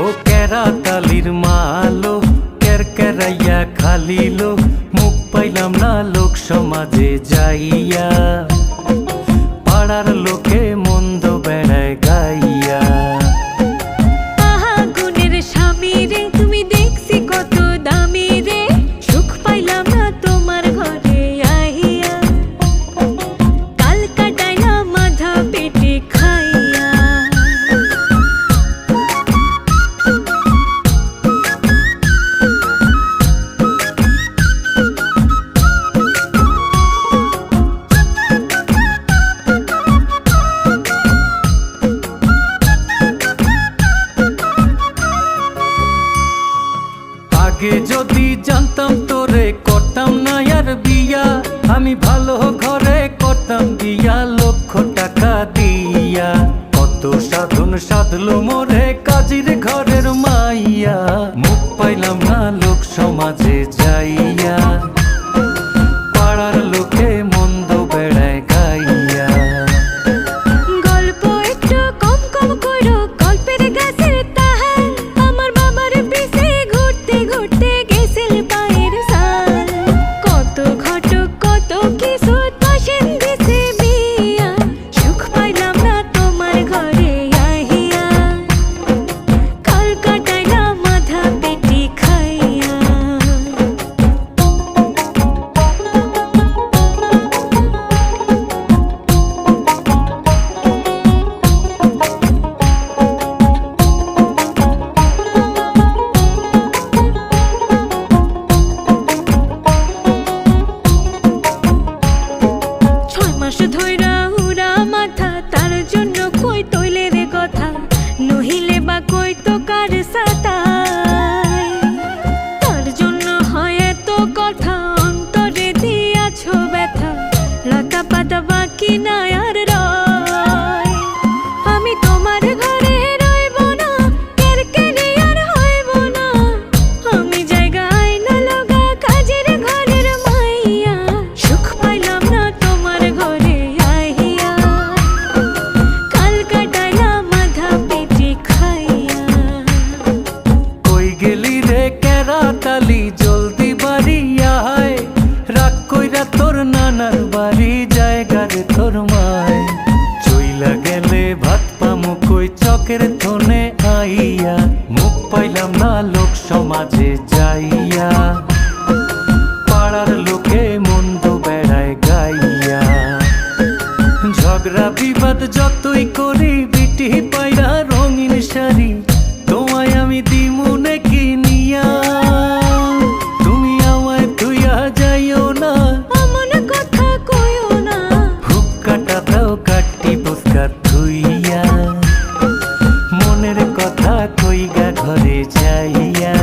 ও কেরা তালির মালো কেরকেরাইয়া খালিলো মুখ পাইলাম না লোক সমাজে যাইয়া পাড়ার লোকে মন্দ বেড়ায় গাইয়া। আহা গুণের স্বামী রে তুমি দেখছি কত দামি রে সুখ পাইলাম না তোমার ঘরে আইয়া কাল কাটাইলাম মাথা পেটে খাইয়া। আগে যদি জানতাম তোরে করতাম না আর বিয়া আমি ভালো ঘরে করতাম বিয়া লক্ষ টাকা দিয়া কত সাধন সাধলো মোরে কাজীর ঘরের মাইয়া মুখ পাইলাম না লোক সমাজে যাইয়া পাড়ার লোকে মন্দ বেড়ায় গাইয়া। গল্প একটু কম কম করো গল্পের গাছের তাহার আমার বাবার পিছে ঘুরতে ঘুরতে গেছিল পায়ের সাল কত ঘটক কত কিছু দশেন দিছে বিয়া সুখ পাইলাম না তোমার ঘরে আইয়া কাল কাটাইলাম মাথা পেটে খাইয়া। ধৈরা উড়া মাথা তার জন্য কই তৈলের কথা নহিলে বা কই তো কার সাতায় তার জন্য হয় এত কথা অন্তরে দিয়াছো ব্যথা লতা পাতা বাকি না আর রয় আমি তোমার ঘরে রইব না কেরকেরে আর হইব না আমি জায়গায় না লগা কাজের ঘরের মাইয়া সুখ পাইলাম না তোমার ঘরে আইয়া কাল কাটাইলাম মাথা পেটে খাইয়া। কই গেলি রে কেরা তালি জলদি বাড়ি আয় রাগ কইরা তোর নানার বাড়ি জায়গা রে তোর মায় চইলা গেলে ভাত পামু কই চকের থনে আইয়া মুখ পাইলাম না লোক সমাজে যাইয়া পাড়ার লোকে মন্দ বেড়ায় গাইয়া। ঝগড়া বিবাদ যতই করি বিটি পাইরা রঙিন শাড়ি তোমায় আমি দিমুনে কিনিয়া তুমি আমায় তুইয়া যাইও না অমন কথা কইও না হুক কাটা দাও কাটি বসকা থুইয়া মনের কথা কইগা ঘরে যাইয়া।